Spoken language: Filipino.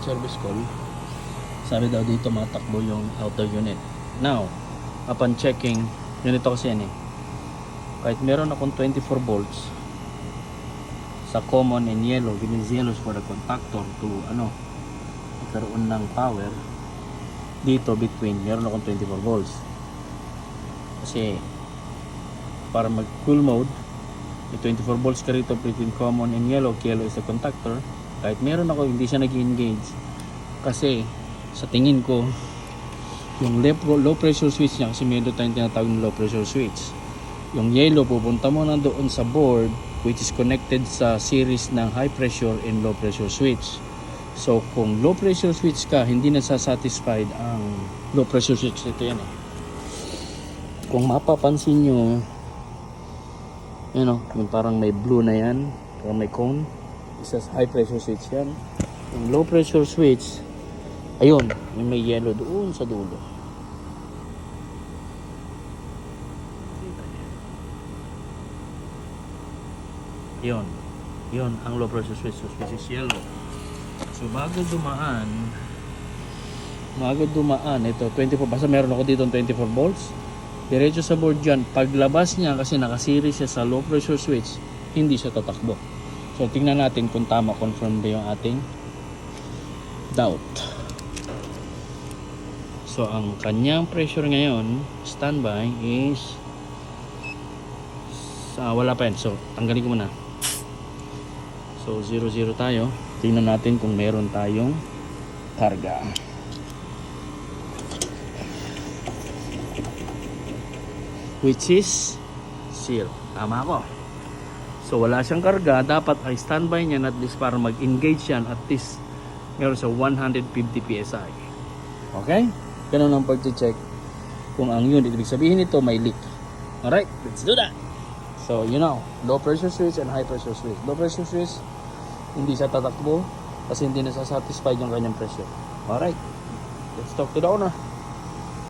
ng service call. Sabi daw dito matakbo yung outer unit. Now, upon checking, ganito kasi yan eh. Kahit meron akong 24 volts sa common and yellow, given yellow for the contactor to magkaroon ng power. Dito between, meron akong 24 volts. Kasi para mag cool mode, may 24 volts ka rito between common and yellow. Yellow is the contactor. Kahit meron ako, hindi siya nag-engage. Kasi sa tingin ko, yung low pressure switch niya, kasi meron tayong tinatawag na low pressure switch. Yung yellow, pupunta mo na doon sa board which is connected sa series ng high pressure and low pressure switch. So kung low pressure switch ka, hindi nasa-satisfied ang low pressure switch. Ito yan eh. Kung mapapansin nyo, yung parang may blue na yan, parang may cone, isa high pressure switch yan. Yung low pressure switch, ayun, yung may yellow doon sa dulo. Yun ang low pressure switch, which is yellow. So bago dumaan ito 24, basta meron ako dito 24 volts diretso sa board dyan. Paglabas niya, kasi nakasiris siya sa low pressure switch, hindi siya tatakbo. So tingnan natin kung tama, confirm ba yung ating doubt. So ang kanyang pressure ngayon, standby, is wala pa yan. So tanggalin ko muna. So 0-0 tayo. Tingnan natin kung meron tayong karga. Which is 0. Tama ako. So wala siyang karga. Dapat ay standby niyan at least para mag-engage yan. At least meron sa 150 PSI. Okay? Ganun ang pag-check kung ang unit. Ibig sabihin nito may leak. Alright, let's do that. So low pressure switch and high pressure switch. Low pressure switch, hindi siya tatakbo kasi hindi nasa-satisfied yung kanyang pressure. Alright, let's talk to the owner.